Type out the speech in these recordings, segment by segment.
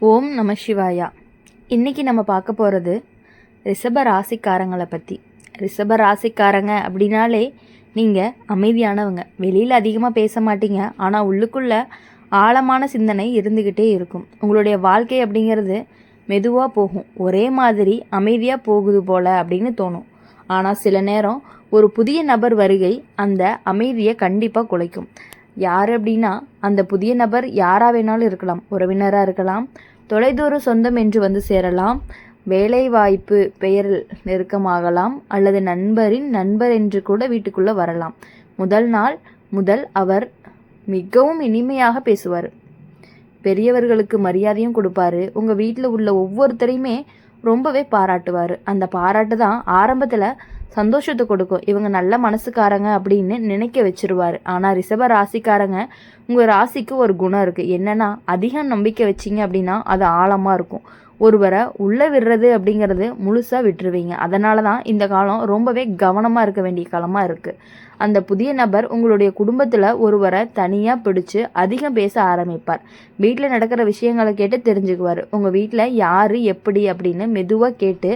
ஓம் நம சிவாயா. இன்றைக்கி நம்ம பார்க்க போகிறது ரிஷப ராசிக்காரங்களை பற்றி. ரிஷப ராசிக்காரங்க அப்படின்னாலே நீங்கள் அமைதியானவங்க, வெளியில் அதிகமாக பேச மாட்டீங்க, ஆனால் உள்ளுக்குள்ளே ஆழமான சிந்தனை இருந்துக்கிட்டே இருக்கும். உங்களுடைய வாழ்க்கை அப்படிங்கிறது மெதுவாக போகும், ஒரே மாதிரி அமைதியாக போகுது போல் அப்படின்னு தோணும். ஆனால் சில நேரம் ஒரு புதிய நபர் வருகை அந்த அமைதியை கண்டிப்பாக குலைக்கும். யார் அப்படின்னா, அந்த புதிய நபர் யாராக வேணாலும் இருக்கலாம். உறவினராக இருக்கலாம், தொலைதூர சொந்தம் என்று வந்து சேரலாம், வேலை வாய்ப்பு பெயரில் நெருக்கமாகலாம், அல்லது நண்பரின் நண்பர் என்று கூட வீட்டுக்குள்ளே வரலாம். முதல் நாள் முதல் அவர் மிகவும் இனிமையாக பேசுவார், பெரியவர்களுக்கு மரியாதையும் கொடுப்பாரு, உங்கள் வீட்டில் உள்ள ஒவ்வொருத்தரையுமே ரொம்பவே பாராட்டுவார். அந்த பாராட்டு தான் ஆரம்பத்தில் சந்தோஷத்தை கொடுக்கும், இவங்க நல்ல மனசுக்காரங்க அப்படின்னு நினைக்க வச்சிருவார். ஆனால் ரிஷப ராசிக்காரங்க, உங்கள் ராசிக்கு ஒரு குணம் இருக்குது. என்னென்னா, அதிகம் நம்பிக்கை வச்சிங்க அப்படின்னா அது ஆழமாக இருக்கும். ஒருவரை உள்ளே விடுறது அப்படிங்கிறது முழுசாக விட்டுருவீங்க. அதனால தான் இந்த காலம் ரொம்பவே கவனமாக இருக்க வேண்டிய காலமாக இருக்குது. அந்த புதிய நபர் உங்களுடைய குடும்பத்தில் ஒருவரை தனியாக பிடிச்சி அதிகம் பேச ஆரம்பிப்பார். வீட்டில் நடக்கிற விஷயங்களை கேட்டு தெரிஞ்சுக்குவார். உங்கள் வீட்டில் யார் எப்படி அப்படின்னு மெதுவாக கேட்டு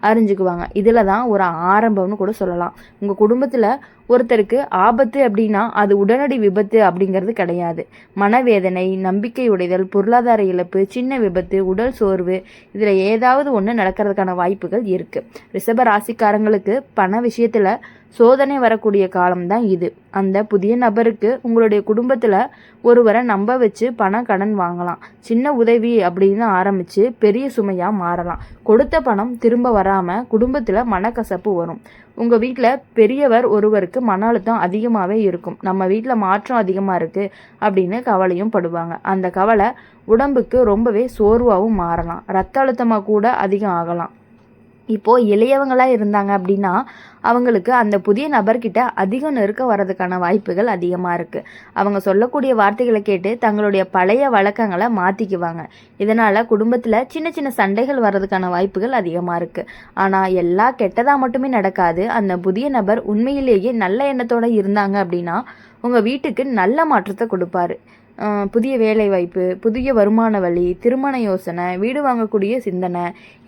அறிஞ்சுக்குவாங்க. இதில் தான் ஒரு ஆரம்பம்னு கூட சொல்லலாம். உங்கள் குடும்பத்தில் ஒருத்தருக்கு ஆபத்து அப்படின்னா அது உடனடி விபத்து அப்படிங்கிறது கிடையாது. மனவேதனை, நம்பிக்கை உடைதல், பொருளாதார இழப்பு, சின்ன விபத்து, உடல் சோர்வு, இதில் ஏதாவது ஒன்று நடக்கிறதுக்கான வாய்ப்புகள் இருக்குது. ரிஷப ராசிக்காரங்களுக்கு பண விஷயத்தில் சோதனை வரக்கூடிய காலம்தான் இது. அந்த புதிய நபருக்கு உங்களுடைய குடும்பத்தில் ஒருவரை நம்ப வச்சு கடன் வாங்கலாம். சின்ன உதவி அப்படின்னு ஆரம்பித்து பெரிய சுமையாக மாறலாம். கொடுத்த பணம் திரும்ப வராமல் குடும்பத்தில் மனக்கசப்பு வரும். உங்கள் வீட்டில் பெரியவர் ஒருவருக்கு மன அழுத்தம் அதிகமாகவே இருக்கும். நம்ம வீட்டில் மாற்றம் அதிகமாக இருக்குது அப்படின்னு கவலையும் படுவாங்க. அந்த கவலை உடம்புக்கு ரொம்பவே சோர்வாகவும் மாறலாம். ரத்த அழுத்தமாக கூட அதிகம் ஆகலாம். இப்போது இளையவங்களாக இருந்தாங்க அப்படின்னா அவங்களுக்கு அந்த புதிய நபர்கிட்ட அதிகம் நெருக்க வர்றதுக்கான வாய்ப்புகள் அதிகமாக இருக்குது. அவங்க சொல்லக்கூடிய வார்த்தைகளை கேட்டு தங்களுடைய பழைய வழக்கங்களை மாற்றிக்குவாங்க. இதனால் குடும்பத்தில் சின்ன சின்ன சண்டைகள் வர்றதுக்கான வாய்ப்புகள் அதிகமாக இருக்குது. ஆனால் எல்லாம் கெட்டதாக மட்டுமே நடக்காது. அந்த புதிய நபர் உண்மையிலேயே நல்ல எண்ணத்தோடு இருந்தாங்க அப்படின்னா உங்கள் வீட்டுக்கு நல்ல மாற்றத்தை கொடுப்பாரு. புதிய வேலை வாய்ப்பு, புதிய வருமான வழி, திருமண யோசனை, வீடு வாங்கக்கூடிய சிந்தனை,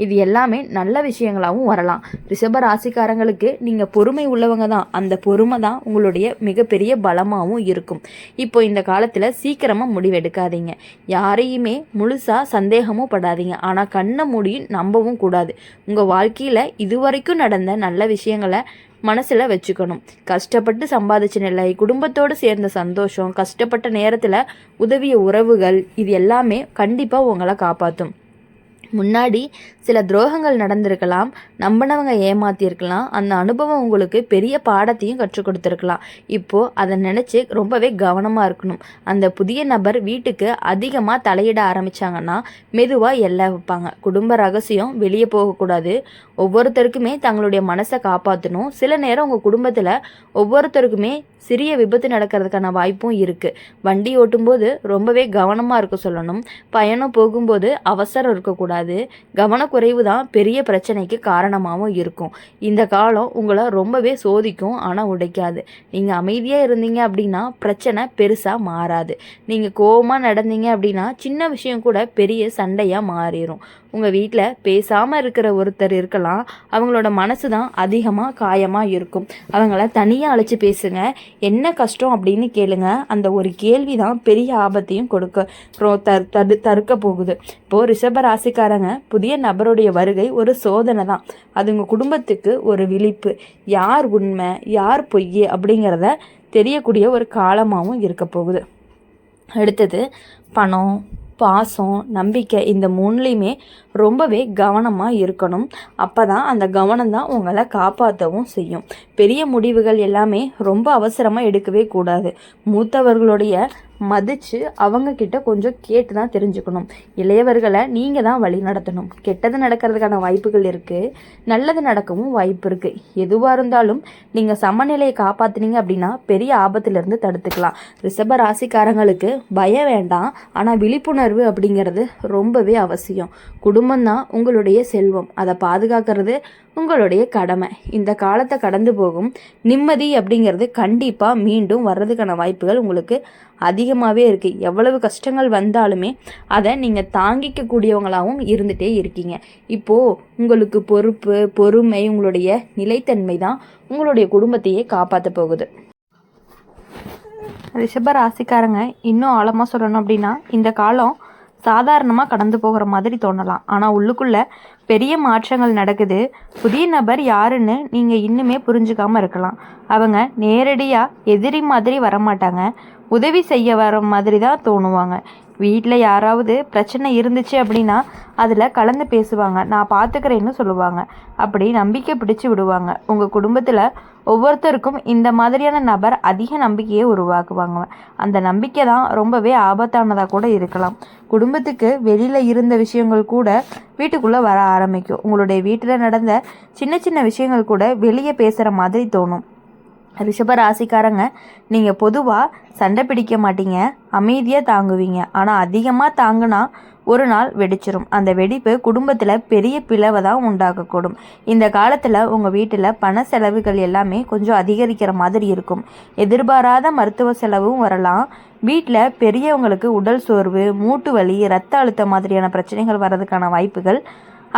இது எல்லாமே நல்ல விஷயங்களாகவும் வரலாம். ரிஷப ராசிக்காரங்களுக்கு நீங்கள் பொறுமை உள்ளவங்க தான். அந்த பொறுமை தான் உங்களுடைய மிகப்பெரிய பலமாகவும் இருக்கும். இப்போ இந்த காலத்தில் சீக்கிரமாக முடிவெடுக்காதீங்க. யாரையுமே முழுசாக சந்தேகமும் படாதீங்க. ஆனால் கண்ணை மூடி நம்பவும் கூடாது. உங்கள் வாழ்க்கையில் இதுவரைக்கும் நடந்த நல்ல விஷயங்களை மனசில் வச்சுக்கணும். கஷ்டப்பட்டு சம்பாதிச்ச நிலை, குடும்பத்தோடு சேர்ந்த சந்தோஷம், கஷ்டப்பட்ட நேரத்தில் உதவிய உறவுகள், இது எல்லாமே கண்டிப்பாக உங்களை காப்பாற்றும். முன்னாடி சில துரோகங்கள் நடந்திருக்கலாம், நம்பினவங்க ஏமாத்தியிருக்கலாம். அந்த அனுபவம் உங்களுக்கு பெரிய பாடத்தையும் கற்றுக் கொடுத்துருக்கலாம். இப்போது அதை நினச்சி ரொம்பவே கவனமாக இருக்கணும். அந்த புதிய நபர் வீட்டுக்கு அதிகமாக தலையிட ஆரம்பித்தாங்கன்னா மெதுவாக எல்லை வைப்பாங்க. குடும்ப ரகசியம் வெளியே போகக்கூடாது. ஒவ்வொருத்தருக்குமே தங்களுடைய மனசை காப்பாற்றணும். சில நேரம் உங்கள் குடும்பத்தில் ஒவ்வொருத்தருக்குமே சிறிய விபத்து நடக்கிறதுக்கான வாய்ப்பும் இருக்குது. வண்டி ஓட்டும்போது ரொம்பவே கவனமாக இருக்க சொல்லணும். பயணம் போகும்போது அவசரம் இருக்கக்கூடாது. கவனக்குறைவு தான் பெரிய பிரச்சனைக்கு காரணமாகவும் இருக்கும். இந்த காலம் உங்களை ரொம்பவே சோதிக்கும், ஆனால் உடைக்காது. நீங்கள் அமைதியாக இருந்தீங்க அப்படின்னா பிரச்சனை பெருசாக மாறாது. நீங்கள் கோபமாக நடந்தீங்க அப்படின்னா சின்ன விஷயம் கூட பெரிய சண்டையாக மாறிடும். உங்கள் வீட்டில் பேசாமல் இருக்கிற ஒருத்தர் இருக்கலாம், அவங்களோட மனசு தான் அதிகமாக காயமாக இருக்கும். அவங்கள தனியாக அழைச்சி பேசுங்க. என்ன கஷ்டம் அப்படின்னு கேளுங்க. அந்த ஒரு கேள்வி தான் பெரிய ஆபத்தையும் தடுக்க போகுது. இப்போது ரிஷப ராசிக்காரங்க, புதிய நபருடைய வருகை ஒரு சோதனை தான். அது உங்கள் குடும்பத்துக்கு ஒரு விழிப்பு. யார் உண்மை யார் பொய் அப்படிங்கிறத தெரியக்கூடிய ஒரு காலமாகவும் இருக்க போகுது. அடுத்தது பணம், பாசம், நம்பிக்கை, இந்த மூணுலேயுமே ரொம்பவே கவனமாக இருக்கணும். அப்போ தான் அந்த கவனம் தான் உங்களை காப்பாற்றவும் செய்யும். பெரிய முடிவுகள் எல்லாமே ரொம்ப அவசரமாக எடுக்கவே கூடாது. மூத்தவர்களுடைய மதித்து அவங்கக்கிட்ட கொஞ்சம் கேட்டு தான் தெரிஞ்சுக்கணும். இளையவர்களை நீங்கள் தான் வழி நடத்தணும். கெட்டது நடக்கிறதுக்கான வாய்ப்புகள் இருக்குது, நல்லது நடக்கவும் வாய்ப்பு இருக்குது. எதுவாக இருந்தாலும் நீங்கள் சமநிலையை காப்பாற்றினீங்க அப்படின்னா பெரிய ஆபத்திலிருந்து தடுத்துக்கலாம். ரிஷப ராசிக்காரங்களுக்கு பயம் வேண்டாம், ஆனால் விழிப்புணர்வு அப்படிங்கிறது ரொம்பவே அவசியம். குடும்பம்தான் உங்களுடைய செல்வம், அதை பாதுகாக்கிறது உங்களுடைய கடமை. இந்த காலத்தை கடந்து போகும் நிம்மதி அப்படிங்கிறது கண்டிப்பாக மீண்டும் வர்றதுக்கான வாய்ப்புகள் உங்களுக்கு அதிகமாகவே இருக்குது. எவ்வளவு கஷ்டங்கள் வந்தாலுமே அதை நீங்கள் தாங்கிக்கக்கூடியவங்களாகவும் இருந்துகிட்டே இருக்கீங்க. இப்போது உங்களுக்கு பொறுப்பு, பொறுமை, உங்களுடைய நிலைத்தன்மை தான் உங்களுடைய குடும்பத்தையே காப்பாற்ற போகுது. ரிஷப ராசிக்காரங்க இன்னும் ஆழமாக சொல்லணும் அப்படின்னா, இந்த காலம் சாதாரணமாக கடந்து போகிற மாதிரி தோணலாம். ஆனால் உள்ளுக்குள்ளே பெரிய மாற்றங்கள் நடக்குது. புதிய நபர் யாருன்னு நீங்கள் இன்னுமே புரிஞ்சுக்காமல் இருக்கலாம். அவங்க நேரடியாக எதிரி மாதிரி வரமாட்டாங்க, உதவி செய்ய வர மாதிரி தான் தோணுவாங்க. வீட்டில் யாராவது பிரச்சனை இருந்துச்சு அப்படின்னா அதில் கலந்து பேசுவாங்க, நான் பார்த்துக்கிறேன்னு சொல்லுவாங்க. அப்படி நம்பிக்கை பிடிச்சி விடுவாங்க. உங்கள் குடும்பத்தில் ஒவ்வொருத்தருக்கும் இந்த மாதிரியான நபர் அதிக நம்பிக்கையை உருவாக்குவாங்க. அந்த நம்பிக்கை தான் ரொம்பவே ஆபத்தானதாக கூட இருக்கலாம். குடும்பத்துக்கு வெளியில் இருந்த விஷயங்கள் கூட வீட்டுக்குள்ளே வர ஆரம்பிக்கும். உங்களுடைய வீட்டில் நடந்த சின்ன சின்ன விஷயங்கள் கூட வெளியே பேசுகிற மாதிரி தோணும். ரிஷப ராசிக்காரங்க, நீங்கள் பொதுவாக சண்டை பிடிக்க மாட்டீங்க, அமைதியாக தாங்குவீங்க. ஆனால் அதிகமாக தாங்கினா ஒரு நாள் வெடிச்சிரும். அந்த வெடிப்பு குடும்பத்தில் பெரிய பிளவை தான் உண்டாக்கக்கூடும். இந்த காலத்தில் உங்கள் வீட்டில் பண செலவுகள் எல்லாமே கொஞ்சம் அதிகரிக்கிற மாதிரி இருக்கும். எதிர்பாராத மருத்துவ செலவும் வரலாம். வீட்டில் பெரியவங்களுக்கு உடல் சோர்வு, மூட்டு வலி, இரத்த அழுத்தம் மாதிரியான பிரச்சனைகள் வர்றதுக்கான வாய்ப்புகள்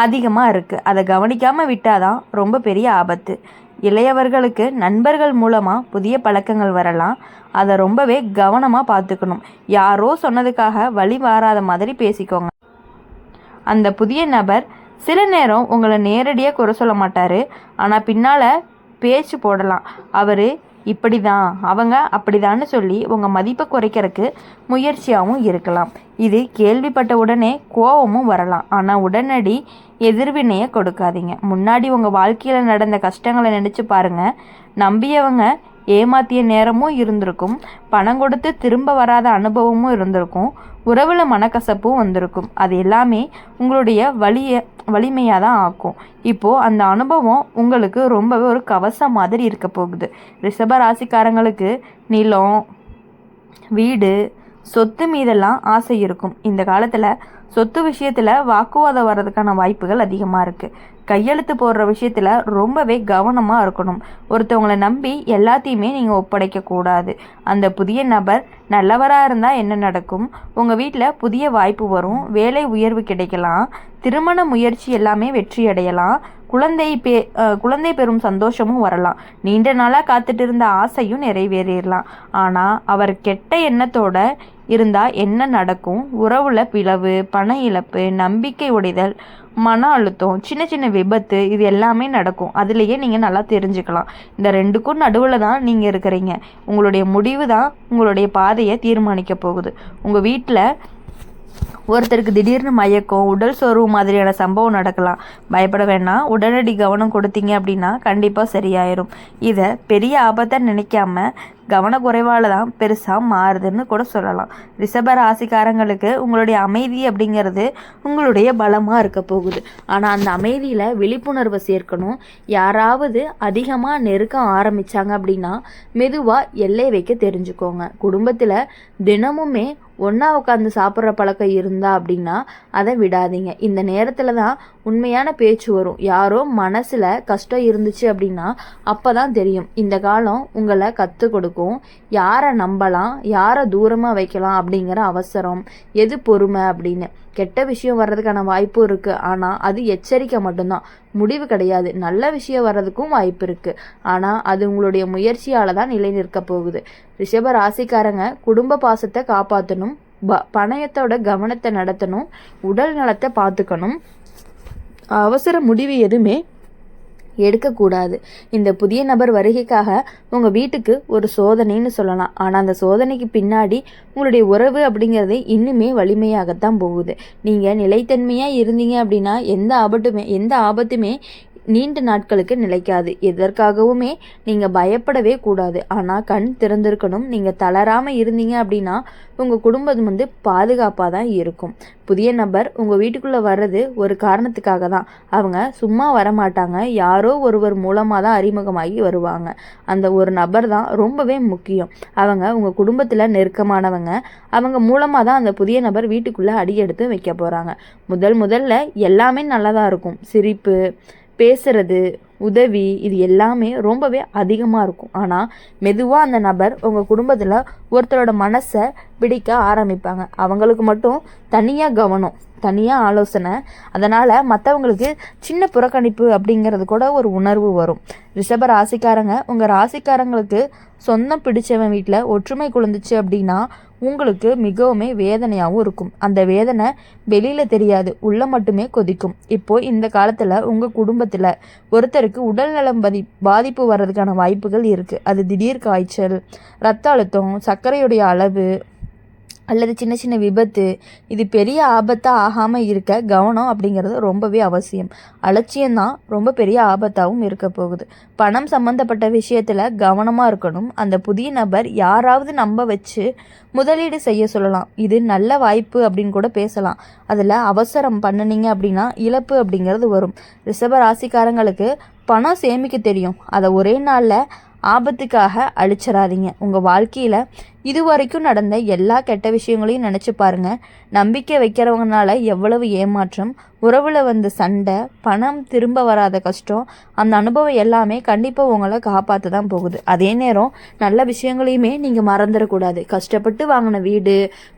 அதிகமாக இருக்குது. அதை கவனிக்காமல் விட்டால் தான் ரொம்ப பெரிய ஆபத்து. இளையவர்களுக்கு நண்பர்கள் மூலமாக புதிய பழக்கங்கள் வரலாம். அதை ரொம்பவே கவனமாக பார்த்துக்கணும். யாரோ சொன்னதுக்காக வழி மாறாத மாதிரி பேசிக்கோங்க. அந்த புதிய நபர் சில நேரம் உங்களை நேரடியாக குறை சொல்ல மாட்டார், ஆனால் பின்னால் பேச்சு போடலாம். அவர் இப்படி தான், அவங்க அப்படிதான்னு சொல்லி உங்கள் மதிப்பை குறைக்கிறதுக்கு முயற்சியாகவும் இருக்கலாம். இது கேள்விப்பட்ட உடனே கோபமும் வரலாம், ஆனால் உடனடி எதிர்வினையை கொடுக்காதீங்க. முன்னாடி உங்கள் வாழ்க்கையில் நடந்த கஷ்டங்களை நினச்சி பாருங்கள். நம்பியவங்க ஏமாத்திய நேரமும் இருந்திருக்கும், பணம் கொடுத்து திரும்ப வராத அனுபவமும் இருந்திருக்கும், உறவில் மனக்கசப்பும் வந்திருக்கும். அது எல்லாமே உங்களுடைய வலிமையாக தான் ஆக்கும். இப்போது அந்த அனுபவம் உங்களுக்கு ரொம்பவே ஒரு கவசம் மாதிரி இருக்க போகுது. ரிஷப ராசிக்காரங்களுக்கு நிலம், வீடு, சொத்து மீதெல்லாம் ஆசை இருக்கும். இந்த காலத்தில் சொத்து விஷயத்தில் வாக்குவாதம் வர்றதுக்கான வாய்ப்புகள் அதிகமாக இருக்குது. கையெழுத்து போடுற விஷயத்தில் ரொம்பவே கவனமாக இருக்கணும். ஒருத்தவங்களை நம்பி எல்லாத்தையுமே நீங்கள் ஒப்படைக்கக்கூடாது. அந்த புதிய நபர் நல்லவராக இருந்தால் என்ன நடக்கும்? உங்கள் வீட்டில் புதிய வாய்ப்பு வரும், வேலை உயர்வு கிடைக்கலாம், திருமண முயற்சி எல்லாமே வெற்றி அடையலாம், குழந்தை பெறும் சந்தோஷமும் வரலாம். நீண்ட நாளாக காத்துட்டு இருந்த ஆசையும் நிறைவேறிடலாம். ஆனால் அவர் கெட்ட எண்ணத்தோட இருந்தால் என்ன நடக்கும்? உறவுல பிளவு, பண இழப்பு, நம்பிக்கை உடைதல், மன அழுத்தம், சின்ன சின்ன விபத்து, இது எல்லாமே நடக்கும். அதுலேயே நீங்கள் நல்லா தெரிஞ்சுக்கலாம். இந்த ரெண்டுக்கும் நடுவில் தான் நீங்கள் இருக்கிறீங்க. உங்களுடைய முடிவு தான் உங்களுடைய பாதையை தீர்மானிக்க போகுது. உங்கள் வீட்டில் ஒருத்தருக்கு திடீர்னு மயக்கம், உடல் சோர்வு மாதிரியான சம்பவம் நடக்கலாம். பயப்பட வேணாம். உடனடி கவனம் கொடுத்தீங்க அப்படின்னா கண்டிப்பாக சரியாயிரும். இதை பெரிய ஆபத்தை நினைக்காம கவனக்குறைவால் தான் பெருசாக மாறுதுன்னு கூட சொல்லலாம். ரிஷப ராசிக்காரங்களுக்கு உங்களுடைய அமைதி அப்படிங்கிறது உங்களுடைய பலமாக இருக்க போகுது. ஆனால் அந்த அமைதியில் விழிப்புணர்வை சேர்க்கணும். யாராவது அதிகமாக நெருக்க ஆரம்பித்தாங்க அப்படின்னா மெதுவாக எல்லை வைக்க தெரிஞ்சுக்கோங்க. குடும்பத்தில் தினமுமே ஒன்றா உட்காந்து சாப்பிட்ற பழக்கம் இருந்தா அப்படின்னா அதை விடாதீங்க. இந்த நேரத்தில் தான் உண்மையான பேச்சு வரும். யாரோ மனசில் கஷ்டம் இருந்துச்சு அப்படின்னா அப்போ தான் தெரியும். இந்த காலம் உங்களை கற்றுக் கொடுக்கும். யாரை நம்பலாம், யாரை தூரமாக வைக்கலாம் அப்படிங்கிற அவசரம், எது பொறுமை அப்படின்னு. கெட்ட விஷயம் வர்றதுக்கான வாய்ப்பும் இருக்குது, ஆனால் அது எச்சரிக்கை மட்டும்தான், முடிவு கிடையாது. நல்ல விஷயம் வர்றதுக்கும் வாய்ப்பு இருக்குது, ஆனால் அது உங்களுடைய முயற்சியால் தான் நிலை நிற்க போகுது. ரிஷப ராசிக்காரங்க குடும்ப பாசத்தை காப்பாற்றணும், பணயத்தோட கவனத்தை நடத்தணும், உடல் நலத்தை பார்த்துக்கணும். அவசர முடிவு எதுவுமே எடுக்கக்கூடாது. இந்த புதிய நபர் வருகைக்காக உங்கள் வீட்டுக்கு ஒரு சோதனைன்னு சொல்லலாம். ஆனால் அந்த சோதனைக்கு பின்னாடி உங்களுடைய உறவு அப்படிங்கிறது இன்னுமே வலிமையாகத்தான் போகுது. நீங்கள் நிலைத்தன்மையாக இருந்தீங்க அப்படின்னா எந்த ஆபத்துமே நீண்ட நாட்களுக்கு நிலைக்காது. எதற்காகவுமே நீங்கள் பயப்படவே கூடாது. ஆனால் கண் திறந்திருக்கணும். நீங்கள் தளராமல் இருந்தீங்க அப்படின்னா உங்கள் குடும்பம் பாதுகாப்பாக தான் இருக்கும். புதிய நபர் உங்கள் வீட்டுக்குள்ளே வர்றது ஒரு காரணத்துக்காக தான். அவங்க சும்மா வரமாட்டாங்க, யாரோ ஒருவர் மூலமாக தான் அறிமுகமாகி வருவாங்க. அந்த ஒரு நபர் தான் ரொம்பவே முக்கியம். அவங்க உங்கள் குடும்பத்தில் நெருக்கமானவங்க. அவங்க மூலமாக தான் அந்த புதிய நபர் வீட்டுக்குள்ளே அடி எடுத்து வைக்க போகிறாங்க. முதல்ல எல்லாமே நல்லதாக இருக்கும். சிரிப்பு, பேசுறது, உதவி இது எல்லாமே ரொம்பவே அதிகமாக இருக்கும். ஆனால் மெதுவாக அந்த நபர் உங்கள் குடும்பத்தில் ஒருத்தரோட மனசை பிடிக்க ஆரம்பிப்பாங்க. அவங்களுக்கு மட்டும் தனியாக கவனம், தனியாக ஆலோசனை, அதனால் மற்றவங்களுக்கு சின்ன புறக்கணிப்பு அப்படிங்கிறது கூட ஒரு உணர்வு வரும். ரிஷப ராசிக்காரங்க, உங்கள் ராசிக்காரங்களுக்கு சொந்தம் பிடிச்சவன் வீட்டில் ஒற்றுமை குழந்துச்சு அப்படின்னா உங்களுக்கு மிகவுமே வேதனையாகவும் இருக்கும். அந்த வேதனை வெளியில் தெரியாது, உள்ள மட்டுமே கொதிக்கும். இப்போது இந்த காலத்தில் உங்கள் குடும்பத்தில் ஒருத்தருக்கு உடல்நலம் பாதிப்பு வர்றதுக்கான வாய்ப்புகள் இருக்குது. அது திடீர் காய்ச்சல், இரத்த அழுத்தம், சர்க்கரையுடைய அளவு அல்லது சின்ன சின்ன விபத்து, இது பெரிய ஆபத்தாக ஆகாமல் இருக்க கவனம் அப்படிங்கிறது ரொம்பவே அவசியம். அலட்சியம்தான் ரொம்ப பெரிய ஆபத்தாகவும் இருக்க போகுது. பணம் சம்மந்தப்பட்ட விஷயத்தில் கவனமாக இருக்கணும். அந்த புதிய நபர் யாராவது நம்ப வச்சு முதலீடு செய்ய சொல்லலாம். இது நல்ல வாய்ப்பு அப்படின்னு கூட பேசலாம். அதில் அவசரம் பண்ணினீங்க அப்படின்னா இழப்பு அப்படிங்கிறது வரும். ரிஷப ராசிக்காரங்களுக்கு பணம் சேமிக்க தெரியும். அதை ஒரே நாளில் ஆபத்துக்காக அழிச்சிடாதீங்க. உங்கள் வாழ்க்கையில் இதுவரைக்கும் நடந்த எல்லா கெட்ட விஷயங்களையும் நினச்சி பாருங்கள். நம்பிக்கை வைக்கிறவங்கனால எவ்வளவு ஏமாற்றம், உறவில் வந்த சண்டை, பணம் திரும்ப வராத கஷ்டம், அந்த அனுபவம் எல்லாமே கண்டிப்பாக உங்களை காப்பாற்ற தான் போகுது. அதே நேரம் நல்ல விஷயங்களையுமே நீங்கள் மறந்துடக்கூடாது. கஷ்டப்பட்டு வாங்கின வீடு,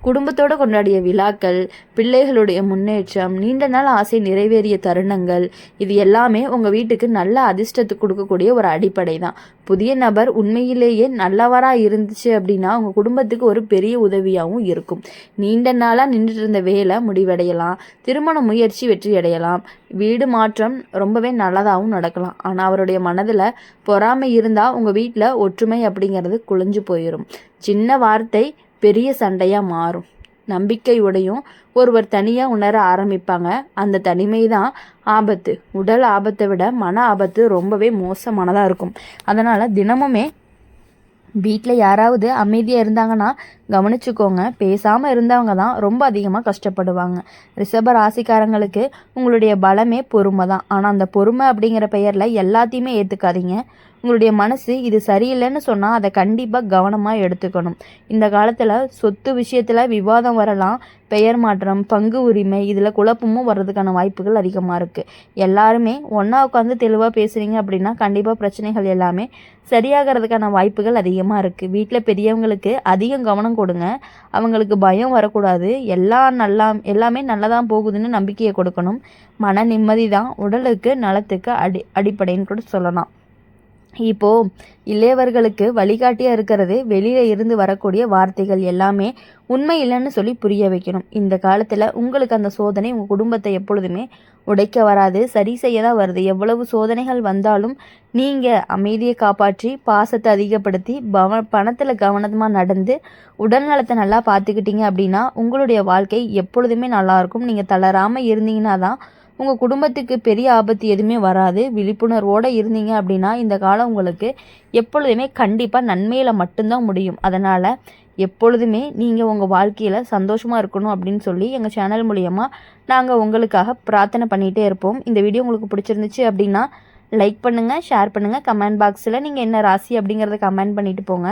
குடும்பத்தோடு கொண்டாடிய விழாக்கள், பிள்ளைகளுடைய முன்னேற்றம், நீண்ட நாள் ஆசை நிறைவேறிய தருணங்கள், இது எல்லாமே உங்கள் வீட்டுக்கு நல்ல அதிர்ஷ்டத்துக்கு கொடுக்கக்கூடிய ஒரு அடிப்படை தான். புதிய நபர் உண்மையிலேயே நல்லவராக இருந்துச்சு அப்படின்னா உங்கள் குடும்பத்துக்கு ஒரு பெரிய உதவியாகவும் இருக்கும். நீண்ட நாளாக நின்றுட்டு இருந்த வேலை முடிவடையலாம், திருமண முயற்சி வெற்றி அடையலாம், வீடு மாற்றம் ரொம்பவே நல்லதாகவும் நடக்கலாம். ஆனால் அவருடைய மனதில் பொறாமை இருந்தால் உங்கள் வீட்டில் ஒற்றுமை அப்படிங்கிறது குலைஞ்சு போயிடும். சின்ன வார்த்தை பெரிய சண்டையாக மாறும். நம்பிக்கையுடையும் ஒருவர் தனியாக உணர ஆரம்பிப்பாங்க. அந்த தனிமை தான் ஆபத்து. உடல் ஆபத்தை விட மன ஆபத்து ரொம்பவே மோசமானதாக இருக்கும். அதனால் தினமுமே வீட்டில் யாராவது அமைதியாக இருந்தாங்கன்னா கவனிச்சுக்கோங்க. பேசாமல் இருந்தவங்க தான் ரொம்ப அதிகமாக கஷ்டப்படுவாங்க. ரிஷப ராசிக்காரங்களுக்கு உங்களுடைய பலமே பொறுமை தான். ஆனால் அந்த பொறுமை அப்படிங்கிற பெயரில் எல்லாத்தையுமே ஏற்றுக்காதீங்க. உங்களுடைய மனசு இது சரியில்லைன்னு சொன்னால் அதை கண்டிப்பாக கவனமாக எடுத்துக்கணும். இந்த காலத்தில் சொத்து விஷயத்தில் விவாதம் வரலாம். பெயர் மாற்றம், பங்கு உரிமை, இதில் குழப்பமும் வர்றதுக்கான வாய்ப்புகள் அதிகமாக இருக்குது. எல்லாருமே ஒன்றா உட்காந்து தெளிவாக பேசுகிறீங்க அப்படின்னா கண்டிப்பாக பிரச்சனைகள் எல்லாமே சரியாகிறதுக்கான வாய்ப்புகள் அதிகமாக இருக்குது. வீட்டில் பெரியவங்களுக்கு அதிகம் கவனம் கொடுங்க. அவங்களுக்கு பயம் வரக்கூடாது. எல்லாமே நல்லதான் போகுதுன்னு நம்பிக்கையை கொடுக்கணும். மன நிம்மதி தான் உடலுக்கு நலத்துக்கு அடிப்படைன்னு கூட சொல்லலாம். இப்போது இளையவர்களுக்கு வழிகாட்டியாக இருக்கிறது வெளியில் இருந்து வரக்கூடிய வார்த்தைகள் எல்லாமே உண்மை இல்லைன்னு சொல்லி புரிய வைக்கணும். இந்த காலத்தில் உங்களுக்கு அந்த சோதனை உங்கள் குடும்பத்தை எப்பொழுதுமே உடைக்க வராது, சரி செய்ய தான் வருது. எவ்வளவு சோதனைகள் வந்தாலும் நீங்கள் அமைதியை காப்பாற்றி பாசத்தை அதிகப்படுத்தி பணத்தில் கவனமாக நடந்து உடல் நலத்தை நல்லா பார்த்துக்கிட்டீங்க அப்படின்னா உங்களுடைய வாழ்க்கை எப்பொழுதுமே நல்லாயிருக்கும். நீங்கள் தளராமல் இருந்தீங்கன்னா தான் உங்கள் குடும்பத்துக்கு பெரிய ஆபத்து எதுவுமே வராது. விழிப்புணர்வோடு இருந்தீங்க அப்படின்னா இந்த காலம் உங்களுக்கு எப்பொழுதுமே கண்டிப்பாக நன்மையில் மட்டும்தான் முடியும். அதனால் எப்பொழுதுமே நீங்கள் உங்கள் வாழ்க்கையில் சந்தோஷமாக இருக்கணும் அப்படின்னு சொல்லி எங்கள் சேனல் மூலியமாக நாங்கள் உங்களுக்காக பிரார்த்தனை பண்ணிகிட்டே இருப்போம். இந்த வீடியோ உங்களுக்கு பிடிச்சிருந்துச்சு அப்படின்னா லைக் பண்ணுங்கள், ஷேர் பண்ணுங்கள். கமெண்ட் பாக்ஸில் நீங்கள் என்ன ராசி அப்படிங்கிறத கமெண்ட் பண்ணிவிட்டு போங்க.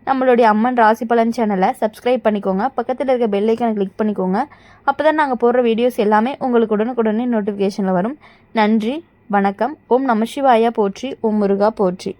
நம்மளுடைய அம்மன் ராசி பலன் சேனலை சப்ஸ்கிரைப் பண்ணிக்கோங்க. பக்கத்தில் இருக்க பெல் ஐக்கானை கிளிக் பண்ணிக்கோங்க. அப்போ தான் நாங்கள் போடுற வீடியோஸ் எல்லாமே உங்களுக்கு உடனுக்குடனே நோட்டிஃபிகேஷனில் வரும். நன்றி, வணக்கம். ஓம் நம சிவாயா போற்றி, ஓம் முருகா போற்றி.